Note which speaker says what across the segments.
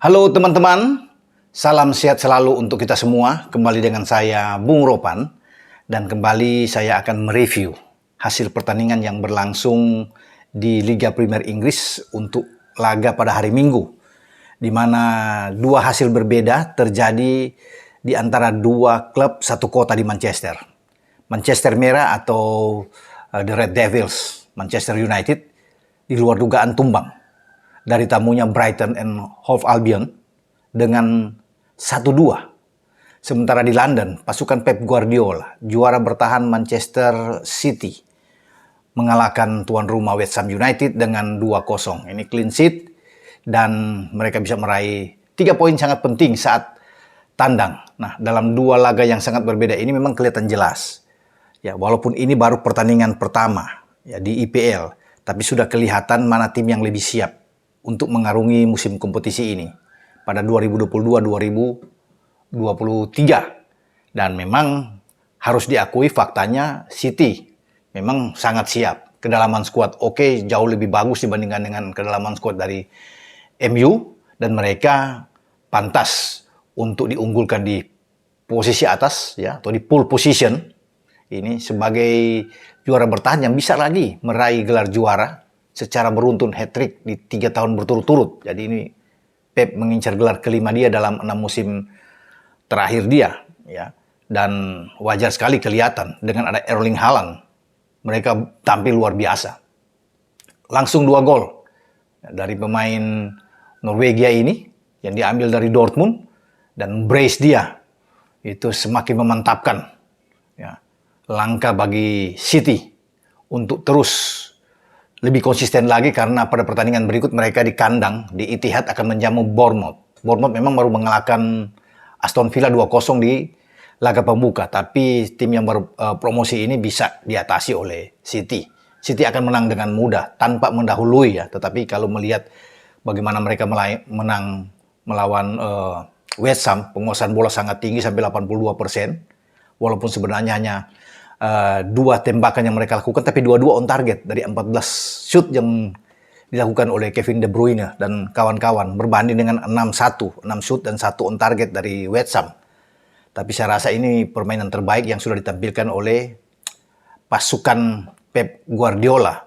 Speaker 1: Halo teman-teman, salam sehat selalu untuk kita semua. Kembali dengan saya, Bung Ropan. Dan kembali saya akan mereview hasil pertandingan yang berlangsung di Liga Premier Inggris untuk laga pada hari Minggu. Di mana dua hasil berbeda terjadi di antara dua klub satu kota di Manchester. Manchester Merah atau The Red Devils, Manchester United, di luar dugaan tumbang dari tamunya Brighton and Hove Albion dengan 1-2. Sementara di London, pasukan Pep Guardiola, juara bertahan Manchester City, mengalahkan tuan rumah West Ham United dengan 2-0. Ini clean sheet dan mereka bisa meraih 3 poin sangat penting saat tandang. Nah, dalam dua laga yang sangat berbeda ini memang kelihatan jelas. Ya, walaupun ini baru pertandingan pertama ya di IPL, tapi sudah kelihatan mana tim yang lebih siap untuk mengarungi musim kompetisi ini pada 2022-2023. Dan memang harus diakui faktanya City memang sangat siap. Kedalaman skuad oke, jauh lebih bagus dibandingkan dengan kedalaman skuad dari MU. Dan mereka pantas untuk diunggulkan di posisi atas ya, atau di pole position. Ini sebagai juara bertahan yang bisa lagi meraih gelar juara secara beruntun hat-trick di 3 tahun berturut-turut. Jadi ini Pep mengincar gelar kelima dia dalam 6 musim terakhir dia. Ya. Dan wajar sekali kelihatan dengan ada Erling Haaland. Mereka tampil luar biasa. Langsung 2 gol dari pemain Norwegia ini yang diambil dari Dortmund. Dan brace dia itu semakin memantapkan ya, langkah bagi City untuk terus lebih konsisten lagi, karena pada pertandingan berikut mereka di kandang di Etihad akan menjamu Bournemouth. Bournemouth memang baru mengalahkan Aston Villa 2-0 di laga pembuka, tapi tim yang berpromosi ini bisa diatasi oleh City. City akan menang dengan mudah tanpa mendahului ya, tetapi kalau melihat bagaimana mereka menang melawan West Ham, penguasaan bola sangat tinggi sampai 82%, walaupun sebenarnya hanya 2 tembakan yang mereka lakukan, tapi dua-dua on target dari 14 shoot yang dilakukan oleh Kevin De Bruyne dan kawan-kawan, berbanding dengan 6 shoot dan 1 on target dari West Ham. Tapi saya rasa ini permainan terbaik yang sudah ditampilkan oleh pasukan Pep Guardiola.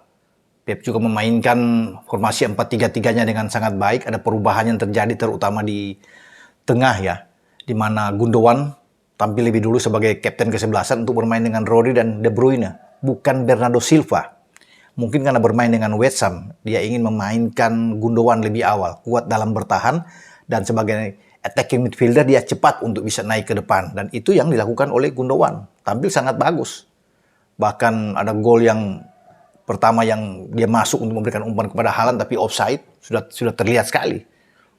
Speaker 1: Pep juga memainkan formasi 4-3-3-nya dengan sangat baik. Ada perubahan yang terjadi terutama di tengah ya, di mana Gundogan tampil lebih dulu sebagai kapten ke-11 untuk bermain dengan Rodri dan De Bruyne, bukan Bernardo Silva. Mungkin karena bermain dengan West Ham, dia ingin memainkan Gundogan lebih awal, kuat dalam bertahan, dan sebagai attacking midfielder dia cepat untuk bisa naik ke depan. Dan itu yang dilakukan oleh Gundogan, tampil sangat bagus. Bahkan ada gol yang pertama yang dia masuk untuk memberikan umpan kepada Haaland, tapi offside, sudah terlihat sekali.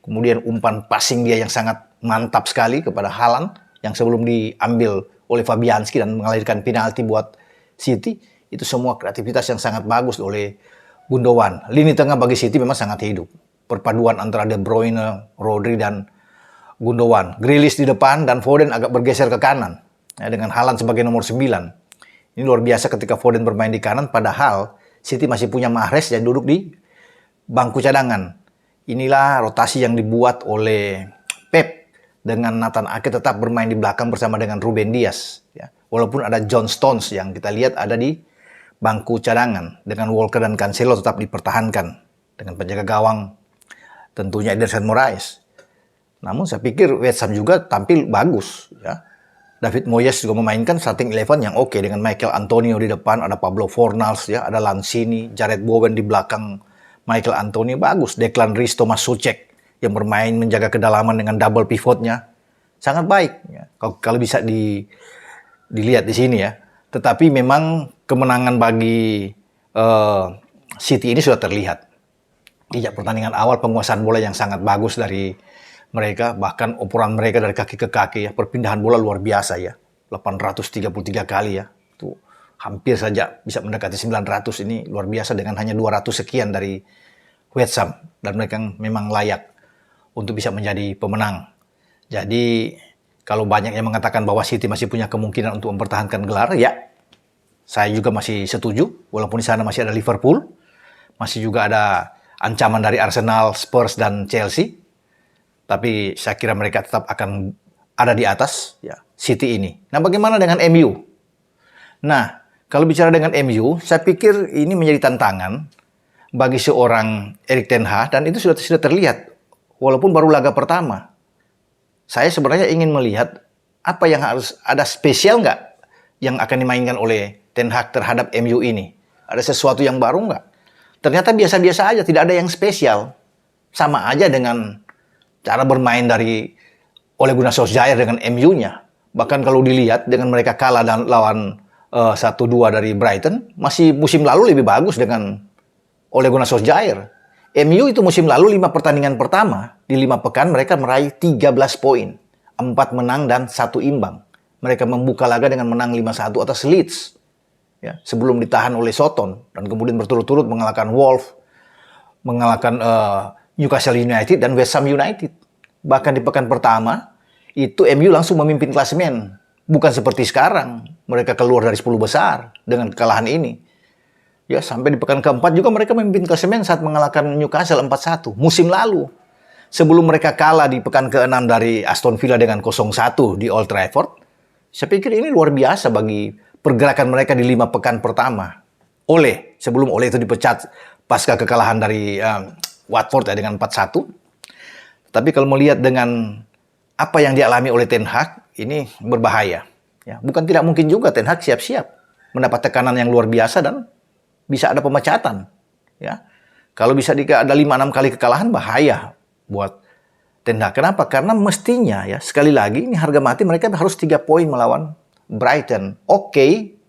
Speaker 1: Kemudian umpan passing dia yang sangat mantap sekali kepada Haaland, yang sebelum diambil oleh Fabianski dan mengalirkan penalti buat City. Itu semua kreativitas yang sangat bagus oleh Gundogan. Lini tengah bagi City memang sangat hidup. Perpaduan antara De Bruyne, Rodri, dan Gundogan. Grealish di depan dan Foden agak bergeser ke kanan ya, dengan Haaland sebagai nomor 9. Ini luar biasa ketika Foden bermain di kanan, padahal City masih punya Mahrez yang duduk di bangku cadangan. Inilah rotasi yang dibuat oleh Pep, dengan Nathan Ake tetap bermain di belakang bersama dengan Ruben Dias. Ya. Walaupun ada John Stones yang kita lihat ada di bangku cadangan. Dengan Walker dan Cancelo tetap dipertahankan. Dengan penjaga gawang tentunya Ederson Moraes. Namun saya pikir West Ham juga tampil bagus. Ya. David Moyes juga memainkan starting 11 yang oke. Dengan Michael Antonio di depan, ada Pablo Fornals, ya, ada Lanzini, Jared Bowen di belakang Michael Antonio. Bagus. Declan Rice, Thomas Soucek yang bermain menjaga kedalaman dengan double pivotnya sangat baik ya. Kalau bisa dilihat di sini ya. Tetapi memang kemenangan bagi City ini sudah terlihat. Sejak pertandingan awal penguasaan bola yang sangat bagus dari mereka, bahkan operan mereka dari kaki ke kaki ya, perpindahan bola luar biasa ya. 833 kali ya. Itu hampir saja bisa mendekati 900, ini luar biasa dengan hanya 200 sekian dari West Ham, dan mereka memang layak untuk bisa menjadi pemenang. Jadi kalau banyak yang mengatakan bahwa City masih punya kemungkinan untuk mempertahankan gelar, ya saya juga masih setuju. Walaupun di sana masih ada Liverpool, masih juga ada ancaman dari Arsenal, Spurs, dan Chelsea. Tapi saya kira mereka tetap akan ada di atas ya City ini. Nah, bagaimana dengan MU? Nah, kalau bicara dengan MU, saya pikir ini menjadi tantangan bagi seorang Erik ten Hag, dan itu sudah terlihat walaupun baru laga pertama. Saya sebenarnya ingin melihat apa yang harus ada spesial nggak yang akan dimainkan oleh ten Hag terhadap MU ini. Ada sesuatu yang baru nggak? Ternyata biasa-biasa aja, tidak ada yang spesial. Sama aja dengan cara bermain dari Ole Gunnar Solskjaer dengan MU-nya. Bahkan kalau dilihat dengan mereka kalah dan lawan 1-2 dari Brighton, masih musim lalu lebih bagus dengan Ole Gunnar Solskjaer. MU itu musim lalu 5 pertandingan pertama, di 5 pekan mereka meraih 13 poin. 4 menang dan 1 imbang. Mereka membuka laga dengan menang 5-1 atas Leeds. Ya, sebelum ditahan oleh Soton dan kemudian berturut-turut mengalahkan Wolves, mengalahkan Newcastle United dan West Ham United. Bahkan di pekan pertama, itu MU langsung memimpin klasemen. Bukan seperti sekarang, mereka keluar dari 10 besar dengan kekalahan ini. Ya, sampai di pekan keempat juga mereka memimpin klasemen saat mengalahkan Newcastle 4-1 musim lalu. Sebelum mereka kalah di pekan ke-6 dari Aston Villa dengan 0-1 di Old Trafford. Saya pikir ini luar biasa bagi pergerakan mereka di 5 pekan pertama. Sebelum Ole itu dipecat pasca kekalahan dari Watford ya dengan 4-1. Tapi kalau melihat dengan apa yang dialami oleh Ten Hag, ini berbahaya. Ya, bukan tidak mungkin juga Ten Hag siap-siap mendapat tekanan yang luar biasa dan bisa ada pemecatan. Ya, kalau bisa ada 5-6 kali kekalahan, bahaya buat Ten Hag. Kenapa? Karena mestinya ya, sekali lagi ini harga mati mereka harus 3 poin melawan Brighton. Oke,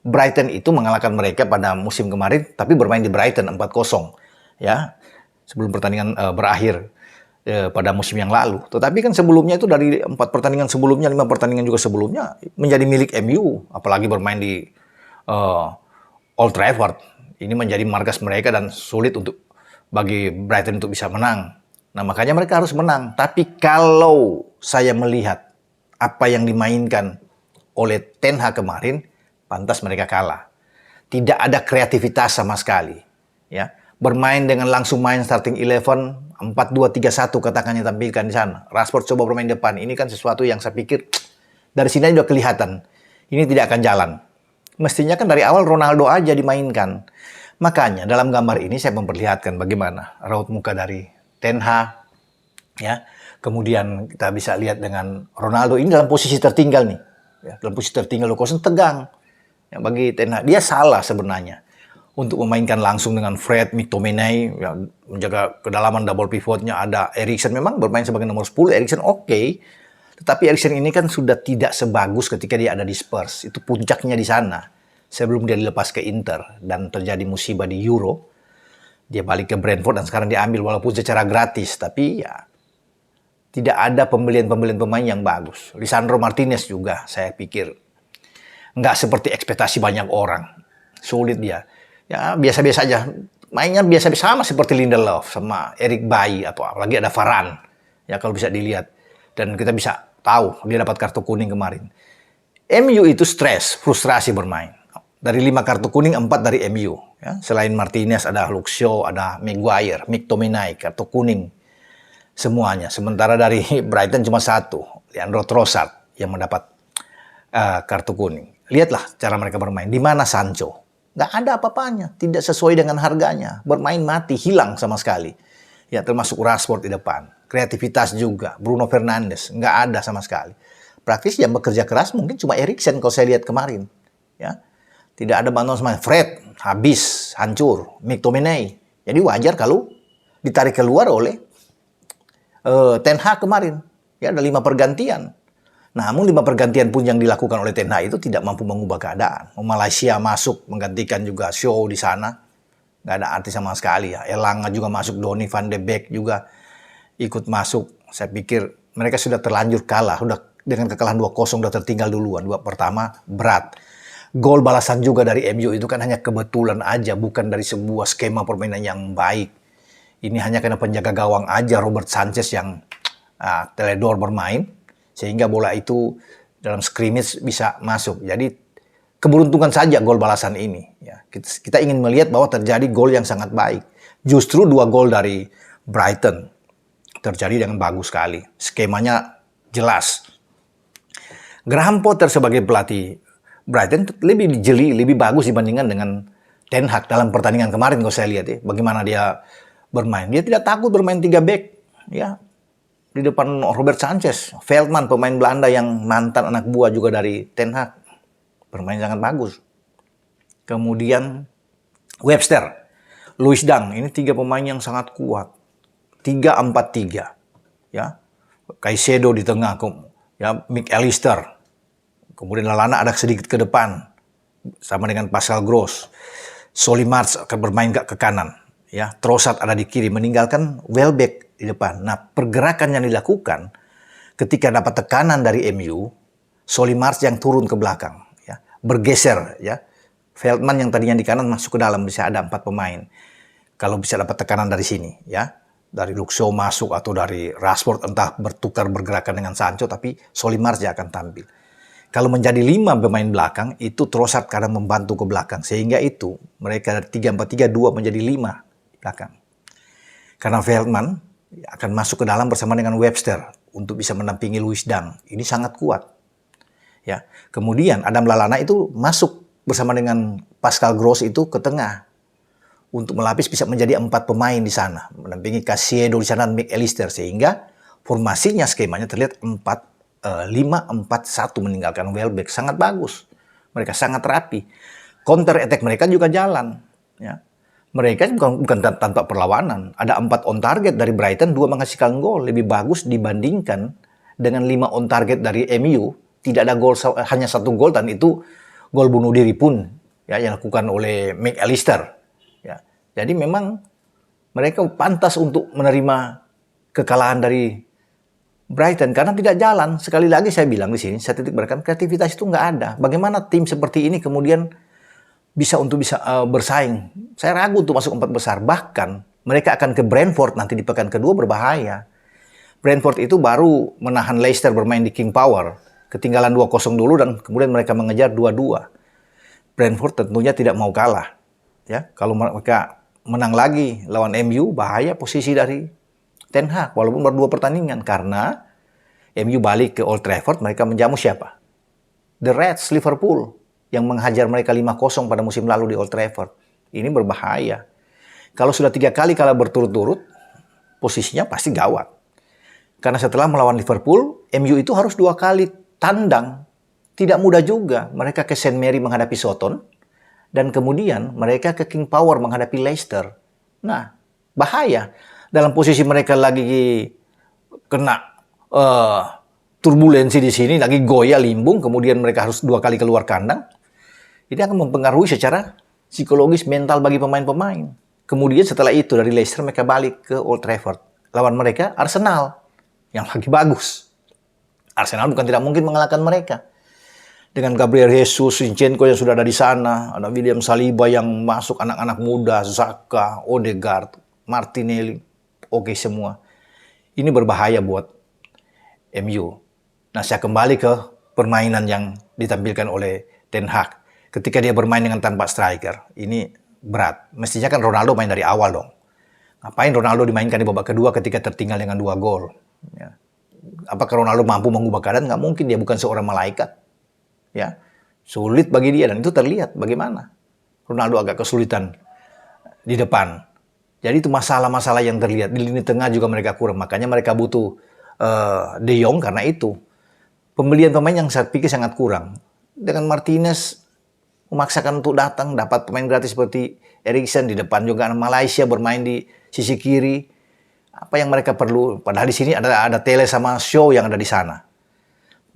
Speaker 1: Brighton itu mengalahkan mereka pada musim kemarin, tapi bermain di Brighton 4-0. Ya, sebelum pertandingan berakhir pada musim yang lalu. Tetapi kan sebelumnya itu dari 4 pertandingan sebelumnya, 5 pertandingan juga sebelumnya menjadi milik MU, apalagi bermain di Old Trafford. Ini menjadi markas mereka dan sulit untuk bagi Brighton untuk bisa menang. Nah, makanya mereka harus menang. Tapi kalau saya melihat apa yang dimainkan oleh Ten Hag kemarin, pantas mereka kalah. Tidak ada kreativitas sama sekali. Ya, bermain dengan langsung main starting 11, 4-2-3-1 katakannya tampilkan di sana. Rashford coba bermain depan. Ini kan sesuatu yang saya pikir dari sini sudah kelihatan. Ini tidak akan jalan. Mestinya kan dari awal Ronaldo aja dimainkan. Makanya dalam gambar ini saya memperlihatkan bagaimana raut muka dari Ten Hag. Ya. Kemudian kita bisa lihat dengan Ronaldo ini dalam posisi tertinggal nih. Ya, dalam posisi tertinggal, tegang. Ya, bagi Ten Hag, dia salah sebenarnya untuk memainkan langsung dengan Fred, McTominay, ya, menjaga kedalaman double pivotnya, ada Eriksen memang bermain sebagai nomor 10, Eriksen oke. Tetapi Eriksen ini kan sudah tidak sebagus ketika dia ada di Spurs. Itu puncaknya di sana. Sebelum dia dilepas ke Inter dan terjadi musibah di Euro, dia balik ke Brentford dan sekarang diambil walaupun secara gratis. Tapi ya tidak ada pembelian-pembelian pemain yang bagus. Lisandro Martinez juga saya pikir nggak seperti ekspektasi banyak orang. Sulit dia. Ya biasa-biasa aja. Mainnya biasa-biasa sama seperti Lindelof sama Eric Bailly atau apalagi ada Varane. Ya kalau bisa dilihat. Dan kita bisa tahu dia dapat kartu kuning kemarin. MU itu stres, frustrasi bermain. Dari 5 kartu kuning, 4 dari MU. Ya. Selain Martinez ada Luke Shaw, ada Maguire, McTominay, kartu kuning. Semuanya. Sementara dari Brighton cuma 1. Leandro Trossard yang mendapat kartu kuning. Lihatlah cara mereka bermain. Di mana Sancho? Nggak ada apa-apanya. Tidak sesuai dengan harganya. Bermain mati, hilang sama sekali. Ya, termasuk Rashford di depan. Kreativitas juga. Bruno Fernandes. Nggak ada sama sekali. Praktis yang bekerja keras mungkin cuma Eriksen kalau saya lihat kemarin. Ya. Tidak ada bantuan sama Fred. Habis, hancur. McTominay. Jadi wajar kalau ditarik keluar oleh Ten Hag kemarin. Ya, ada 5 pergantian. Namun 5 pergantian pun yang dilakukan oleh Ten Hag itu tidak mampu mengubah keadaan. Malaysia masuk menggantikan juga Shaw di sana. Nggak ada arti sama sekali ya. Elanga juga masuk, Donny van de Beek juga ikut masuk. Saya pikir mereka sudah terlanjur kalah. Udah dengan kekalahan 2-0 udah tertinggal duluan. 2 pertama berat. Gol balasan juga dari MU itu kan hanya kebetulan aja. Bukan dari sebuah skema permainan yang baik. Ini hanya karena penjaga gawang aja Robert Sanchez yang teledor bermain. Sehingga bola itu dalam scrimmage bisa masuk. Jadi keberuntungan saja gol balasan ini. Ya, kita ingin melihat bahwa terjadi gol yang sangat baik. Justru 2 gol dari Brighton. terjadi dengan bagus sekali. Skemanya jelas. Graham Potter sebagai pelatih Brighton lebih jeli, lebih bagus dibandingkan dengan Ten Hag dalam pertandingan kemarin kalau saya lihat ya. Bagaimana dia bermain. Dia tidak takut bermain 3 back. Ya, di depan Robert Sanchez. Veldman, pemain Belanda yang mantan anak buah juga dari Ten Hag. Bermain sangat bagus. Kemudian Webster, Louis Dunk. Ini 3 pemain yang sangat kuat. 3-4-3. Ya. Caicedo di tengah. Ya, McAllister. Kemudian Lallana ada sedikit ke depan, sama dengan Pascal Gross. Solly March akan bermain ke kanan. Ya, Trossard ada di kiri, meninggalkan Welbeck di depan. Nah, pergerakan yang dilakukan ketika dapat tekanan dari MU, Solly March yang turun ke belakang, ya, bergeser. Ya, Veldman yang tadinya di kanan masuk ke dalam, bisa ada 4 pemain. Kalau bisa dapat tekanan dari sini, ya, dari Luke Shaw masuk atau dari Rashford entah bertukar bergerakan dengan Sancho, tapi Solly March akan tampil. Kalau menjadi 5 pemain belakang, itu Trossard kadang membantu ke belakang. Sehingga itu, mereka dari 3-4-3-2 menjadi 5 belakang. Karena Veldman akan masuk ke dalam bersama dengan Webster untuk bisa mendampingi Louis Dunk. Ini sangat kuat. Ya. Kemudian Adam Lallana itu masuk bersama dengan Pascal Gross itu ke tengah. Untuk melapis bisa menjadi 4 pemain di sana. Mendampingi Caicedo di sana dan McAllister. Sehingga formasinya, skemanya terlihat 5-4-1 meninggalkan Welbeck. Sangat bagus. Mereka sangat rapi. Counter attack mereka juga jalan. Ya. Mereka bukan tanpa perlawanan. Ada 4 on target dari Brighton, 2 menghasilkan gol. Lebih bagus dibandingkan dengan 5 on target dari MU. Tidak ada gol, hanya 1 gol, dan itu gol bunuh diri pun ya, yang dilakukan oleh McAllister. Ya. Jadi memang mereka pantas untuk menerima kekalahan dari Brighton karena tidak jalan. Sekali lagi saya bilang di sini, saya titik beratkan, kreativitas itu nggak ada. Bagaimana tim seperti ini kemudian bisa bersaing? Saya ragu untuk masuk 4 besar. Bahkan mereka akan ke Brentford nanti di pekan kedua, berbahaya. Brentford itu baru menahan Leicester bermain di King Power. Ketinggalan 2-0 dulu dan kemudian mereka mengejar 2-2. Brentford tentunya tidak mau kalah. Ya, kalau mereka menang lagi lawan MU, bahaya posisi dari Ten Hag, walaupun baru 2 pertandingan. Karena MU balik ke Old Trafford, mereka menjamu siapa? The Reds, Liverpool, yang menghajar mereka 5-0 pada musim lalu di Old Trafford. Ini berbahaya. Kalau sudah 3 kali kalah berturut-turut, posisinya pasti gawat. Karena setelah melawan Liverpool, MU itu harus 2 kali tandang. Tidak mudah juga. Mereka ke St. Mary menghadapi Soton, dan kemudian mereka ke King Power menghadapi Leicester. Nah, bahaya. Dalam posisi mereka lagi kena turbulensi di sini, lagi goyah limbung, kemudian mereka harus 2 kali keluar kandang. Ini akan mempengaruhi secara psikologis, mental bagi pemain-pemain. Kemudian setelah itu dari Leicester mereka balik ke Old Trafford. Lawan mereka Arsenal yang lagi bagus. Arsenal bukan tidak mungkin mengalahkan mereka. Dengan Gabriel Jesus, Zinchenko yang sudah ada di sana, ada William Saliba yang masuk, anak-anak muda, Xhaka, Odegaard, Martinelli. Oke semua. Ini berbahaya buat MU. Nah, saya kembali ke permainan yang ditampilkan oleh Ten Hag. Ketika dia bermain dengan tanpa striker, ini berat. Mestinya kan Ronaldo main dari awal dong. Ngapain Ronaldo dimainkan di babak kedua ketika tertinggal dengan 2 gol? Ya. Apakah Ronaldo mampu mengubah keadaan? Nggak mungkin, dia bukan seorang malaikat. Ya, sulit bagi dia, dan itu terlihat bagaimana Ronaldo agak kesulitan di depan. Jadi itu masalah-masalah yang terlihat. Di lini tengah juga mereka kurang. Makanya mereka butuh De Jong karena itu. Pembelian pemain yang saya pikir sangat kurang. Dengan Martinez memaksakan untuk datang, dapat pemain gratis seperti Eriksen. Di depan juga Malaysia bermain di sisi kiri. Apa yang mereka perlu? Padahal di sini ada Tele sama Shaw yang ada di sana.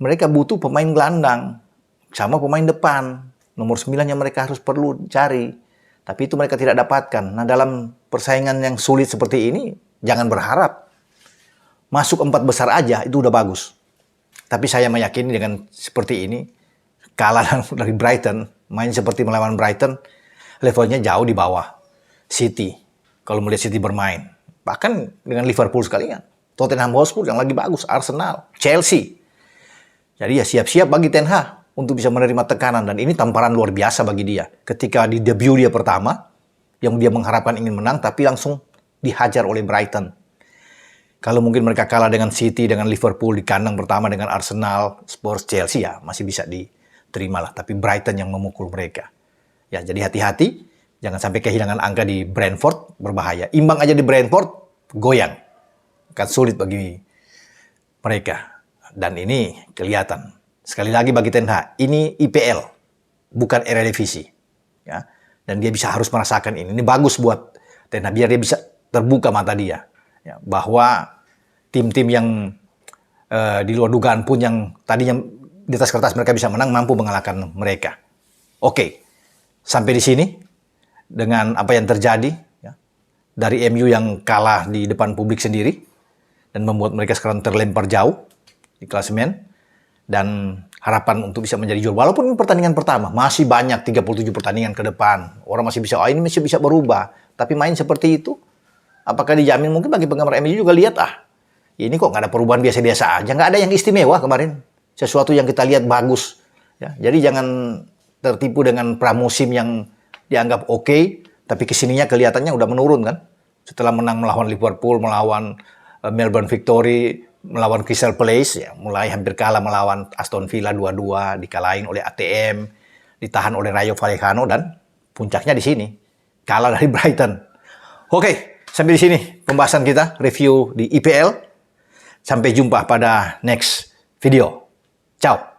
Speaker 1: Mereka butuh pemain gelandang sama pemain depan. Nomor 9 yang mereka harus perlu cari. Tapi itu mereka tidak dapatkan. Nah, dalam persaingan yang sulit seperti ini, jangan berharap. Masuk 4 besar aja, itu udah bagus. Tapi saya meyakini dengan seperti ini, kalah dari Brighton, main seperti melawan Brighton, levelnya jauh di bawah City. Kalau melihat City bermain. Bahkan dengan Liverpool sekalian. Tottenham Hotspur yang lagi bagus, Arsenal, Chelsea. Jadi ya siap-siap bagi Ten Hag untuk bisa menerima tekanan, dan ini tamparan luar biasa bagi dia. Ketika di debut dia pertama, yang dia mengharapkan ingin menang, tapi langsung dihajar oleh Brighton. Kalau mungkin mereka kalah dengan City, dengan Liverpool di kandang pertama, dengan Arsenal, Spurs, Chelsea, ya masih bisa diterima lah. Tapi Brighton yang memukul mereka. Ya, jadi hati-hati. Jangan sampai kehilangan angka di Brentford, berbahaya. Imbang aja di Brentford, goyang. Akan sulit bagi mereka. Dan ini kelihatan. Sekali lagi bagi Ten Hag, ini IPL, bukan Eredivisie. Ya. Dan dia harus merasakan ini. Ini bagus buat Ten Hag, biar dia bisa terbuka mata dia. Ya, bahwa tim-tim yang di luar dugaan pun yang tadinya di atas kertas mereka bisa menang, mampu mengalahkan mereka. Oke, sampai di sini dengan apa yang terjadi ya, dari MU yang kalah di depan publik sendiri dan membuat mereka sekarang terlempar jauh di klasemen dan harapan untuk bisa menjadi juara. Walaupun ini pertandingan pertama, masih banyak 37 pertandingan ke depan. Orang masih bisa, ini masih bisa berubah. Tapi main seperti itu, apakah dijamin? Mungkin bagi penggemar MU juga lihat, ini kok nggak ada perubahan biasa-biasa aja. Nggak ada yang istimewa kemarin. Sesuatu yang kita lihat bagus. Ya, jadi jangan tertipu dengan pramusim yang dianggap oke, tapi kesininya kelihatannya udah menurun kan. Setelah menang melawan Liverpool, melawan Melbourne Victory, melawan Crystal Palace, ya, mulai hampir kalah melawan Aston Villa 2-2, dikalahin oleh ATM, ditahan oleh Rayo Vallecano, dan puncaknya di sini, kalah dari Brighton. Oke, sampai di sini pembahasan kita, review di IPL. Sampai jumpa pada next video. Ciao.